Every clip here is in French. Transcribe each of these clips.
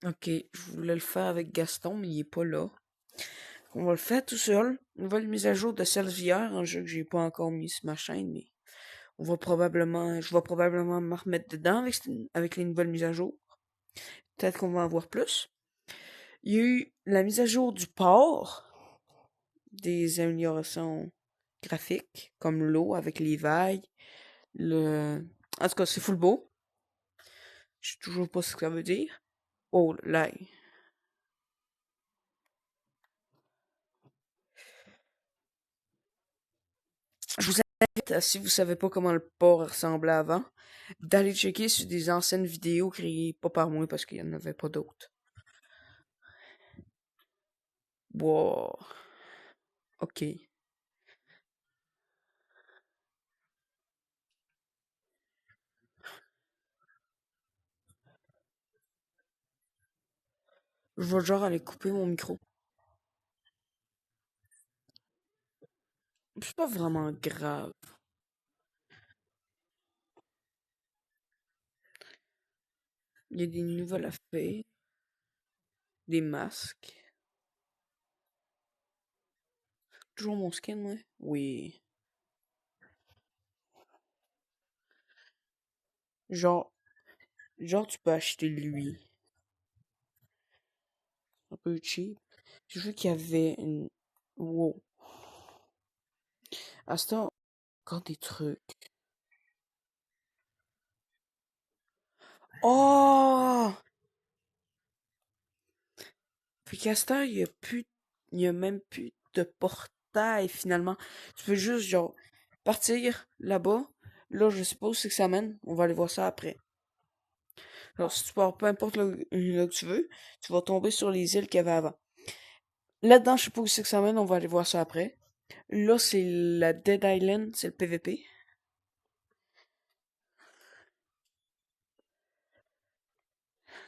Ok, je voulais le faire avec Gaston, mais il est pas là. On va le faire tout seul. Nouvelle mise à jour de Selvière, un jeu que j'ai pas encore mis sur ma chaîne, mais je vais probablement me remettre dedans avec les nouvelles mises à jour. Peut-être qu'on va en voir plus. Il y a eu la mise à jour du port, des améliorations graphiques, comme l'eau avec les vagues, le... En tout cas, c'est full beau. Je sais toujours pas ce que ça veut dire. Oh, là. Je vous invite, si vous savez pas comment le port ressemblait avant, d'aller checker sur des anciennes vidéos créées pas par moi parce qu'il y en avait pas d'autres. Wow. Ok. Je vais genre aller couper mon micro. C'est pas vraiment grave. Il y a des nouvelles affaires, des masques. Toujours mon skin, ouais. Oui. Genre, genre tu peux acheter lui. Un peu cheap. J'ai vu qu'il y avait une... Wow. À ce temps, encore des trucs. Oh! Puis Castor, il y a même plus de portail finalement. Tu peux juste genre partir là-bas. Là, je sais pas où c'est que ça mène. On va aller voir ça après. Alors, si tu pars peu importe là que tu veux, tu vas tomber sur les îles qu'il y avait avant. Là-dedans, je sais pas où c'est que ça mène. On va aller voir ça après. Là, c'est la Dead Island, c'est le PVP.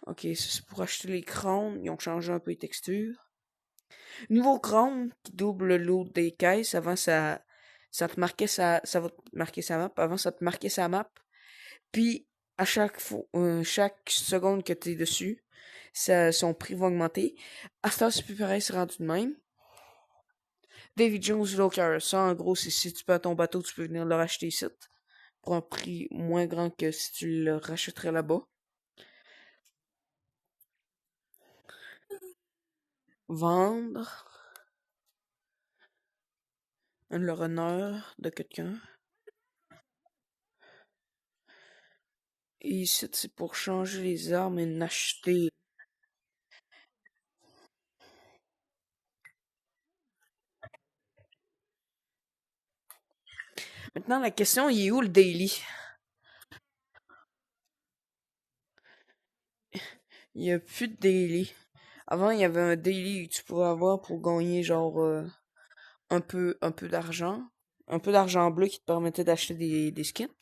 Ok, ça c'est pour acheter les crânes. Ils ont changé un peu les textures. Nouveau crâne qui double le load des caisses. Avant, ça va te marquer sa map. Avant, ça te marquait sa map. Puis, à chaque seconde que t'es dessus, son prix va augmenter. À ce temps, c'est plus pareil, c'est rendu de même. David Jones Low Carrier, ça, en gros, c'est si tu perds ton bateau, tu peux venir le racheter ici. Pour un prix moins grand que si tu le rachèterais là-bas. Vendre le runner de quelqu'un. Et ici, c'est pour changer les armes et n'acheter. Maintenant, la question, il est où le daily? Il y a plus de daily. Avant, il y avait un daily que tu pouvais avoir pour gagner genre un peu d'argent. Un peu d'argent bleu qui te permettait d'acheter des skins.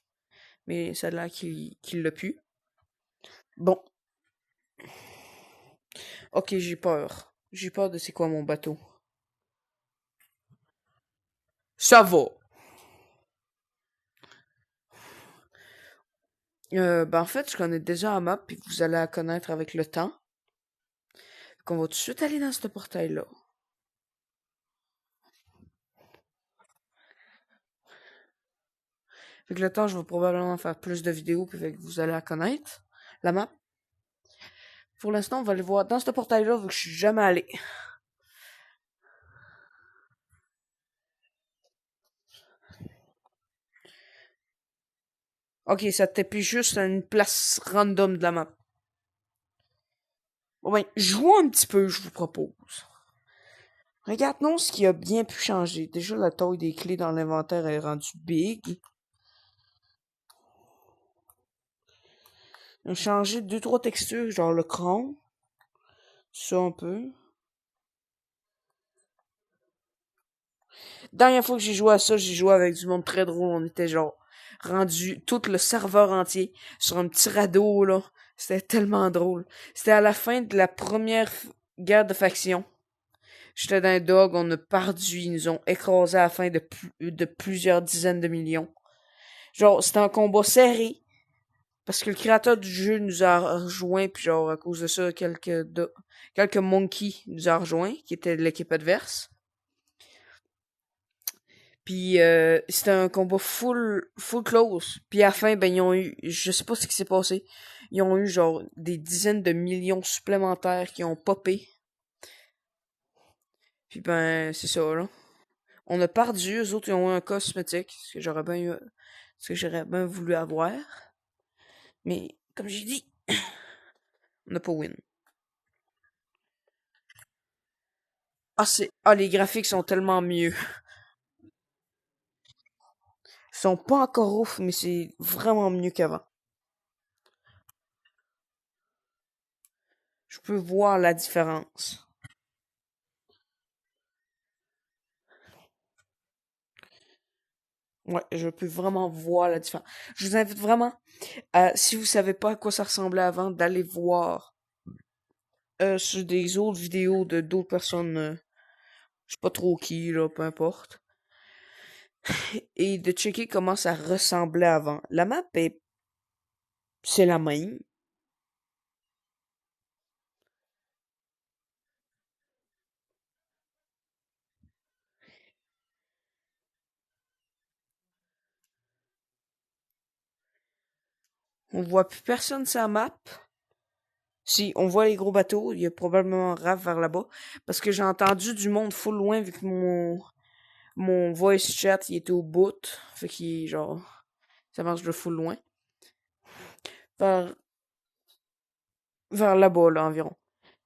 Mais ça a l'air qu'il l'a plus. Bon, ok, j'ai peur. J'ai peur de c'est quoi mon bateau. Ça va. En fait, je connais déjà la map, puis vous allez la connaître avec le temps. Qu'on va tout de suite aller dans ce portail-là. Avec le temps, je vais probablement faire plus de vidéos, puis vous allez la connaître. La map. Pour l'instant, on va aller voir dans ce portail-là, vu que je suis jamais allé. Ok, ça t'épie juste à une place random de la map. Bon ben, jouons un petit peu, je vous propose. Regardons ce qui a bien pu changer. Déjà, la taille des clés dans l'inventaire est rendue big. On a changé deux, trois textures, genre le chrome. Ça un peu. Dernière fois que j'ai joué à ça, j'ai joué avec du monde très drôle. On était genre rendu tout le serveur entier sur un petit radeau là. C'était tellement drôle. C'était à la fin de la première guerre de faction. J'étais dans un dog, on a perdu, ils nous ont écrasé à la fin de plusieurs dizaines de millions. Genre, c'était un combat serré. Parce que le créateur du jeu nous a rejoint, puis genre, à cause de ça, quelques monkeys nous a rejoint, qui étaient de l'équipe adverse. Puis c'était un combat full close. Puis à la fin, ben ils ont eu, je sais pas ce qui s'est passé. Ils ont eu genre des dizaines de millions supplémentaires qui ont popé. Puis ben c'est ça là. On a perdu, eux autres ils ont eu un cosmétique, ce que j'aurais bien voulu avoir. Mais comme j'ai dit, on n'a pas win. Les graphiques sont tellement mieux. Ils sont pas encore ouf, mais c'est vraiment mieux qu'avant. Je peux voir la différence. Ouais, je peux vraiment voir la différence. Je vous invite vraiment, si vous savez pas à quoi ça ressemblait avant, d'aller voir sur des autres vidéos de d'autres personnes, je sais pas trop qui, là, peu importe, et de checker comment ça ressemblait avant. C'est la même. On voit plus personne sur la map. Si, on voit les gros bateaux, il y a probablement un raf vers là-bas. Parce que j'ai entendu du monde full loin vu que mon voice chat il était au bout. Fait qu'il genre ça marche de full loin. Vers, vers là-bas, là, environ.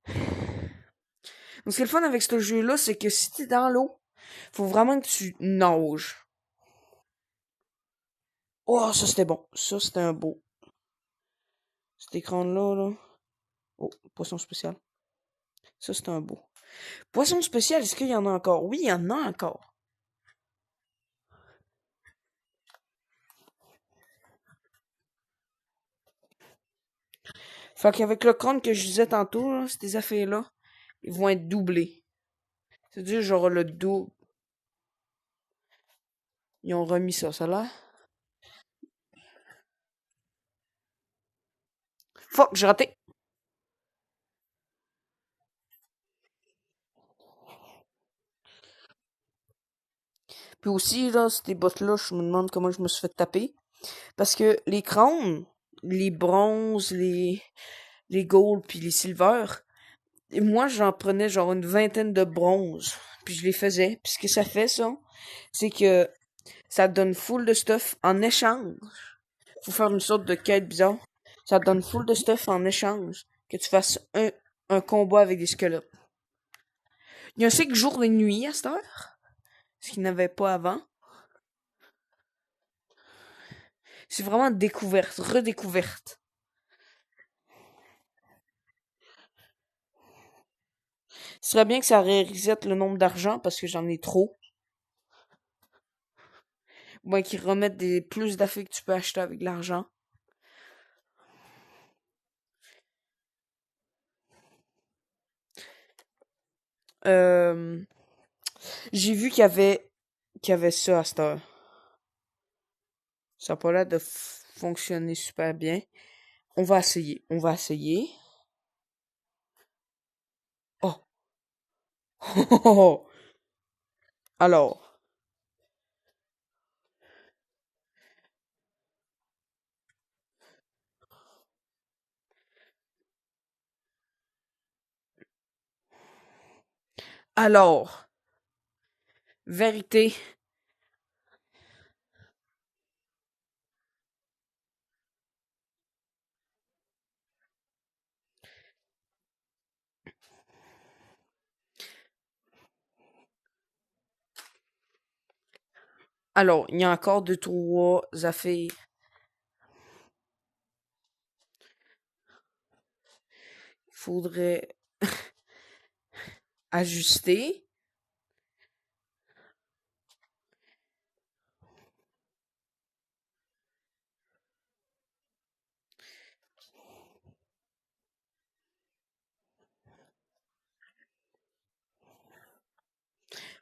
Donc ce qui est le fun avec ce jeu-là, c'est que si t'es dans l'eau, faut vraiment que tu nages. Oh, ça c'était bon. Ça c'était un beau. Cet écran-là, là. Oh, poisson spécial. Ça c'était un beau. Poisson spécial, est-ce qu'il y en a encore? Oui, il y en a encore. Fait qu'avec le crâne que je disais tantôt, là, ces affaires-là, ils vont être doublés. C'est-à-dire, genre, le double. Ils ont remis ça là. Fuck, j'ai raté. Puis aussi, là, ces bottes-là, je me demande comment je me suis fait taper. Parce que les crânes, les bronzes, les golds, puis les silvers, et moi, j'en prenais genre une vingtaine de bronzes. Puis je les faisais. Puis ce que ça fait, ça, c'est que ça te donne full de stuff en échange. Faut faire une sorte de quête bizarre. Ça te donne full de stuff en échange. Que tu fasses un combat avec des squelettes. Il y a un cycle jour et nuit à cette heure. Ce qu'il n'y avait pas avant. C'est vraiment découverte, redécouverte. Ce serait bien que ça reset le nombre d'argent parce que j'en ai trop. Ou bien qu'ils remettent plus d'affaires que tu peux acheter avec de l'argent. Euh, j'ai vu qu'il y avait ça à cette heure. Ça n'a pas l'air de fonctionner super bien. On va essayer. On va essayer. Oh. Alors. Alors. Vérité. Alors, il y a encore deux, trois affaires. Il faudrait ajuster.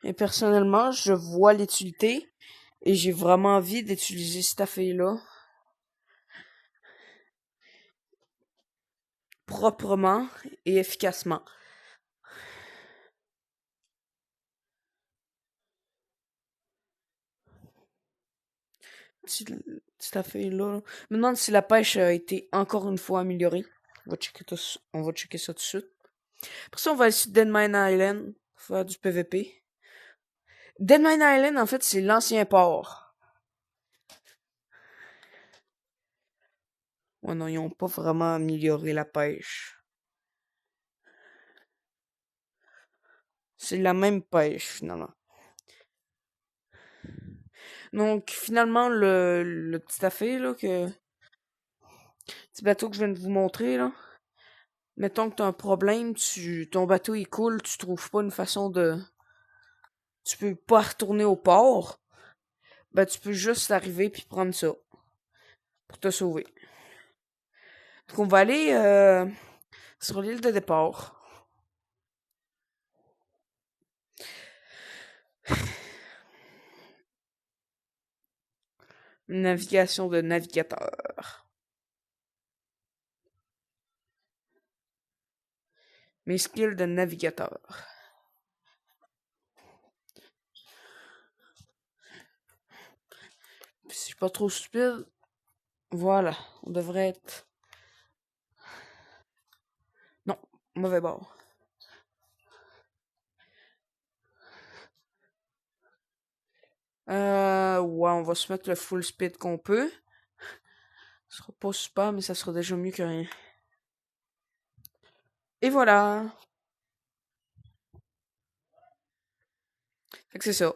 Et personnellement, je vois l'utilité. Et j'ai vraiment envie d'utiliser cette affaire-là. proprement et efficacement. Cette affaire-là. Je me demande si la pêche a été encore une fois améliorée. On va checker ça tout de suite. Pour ça, on va aller sur Dead Mine Island, faire du PVP. Dead Mine Island, en fait, c'est l'ancien port. Ouais, non, ils ont pas vraiment amélioré la pêche. C'est la même pêche, finalement. Donc, finalement, le petit affaire, là, petit bateau que je viens de vous montrer, là. Mettons que t'as un problème, ton bateau il coule, tu trouves pas une façon tu peux pas retourner au port. Ben, tu peux juste arriver puis prendre ça pour te sauver. Donc, on va aller, sur l'île de départ. Navigation de navigateur. Mes skills de navigateur. Puis, si je suis pas trop stupide, voilà, on devrait être... Non, mauvais bord. Ouais, on va se mettre le full speed qu'on peut. Ce sera pas super, mais ça sera déjà mieux que rien. Et voilà. Fait que c'est ça.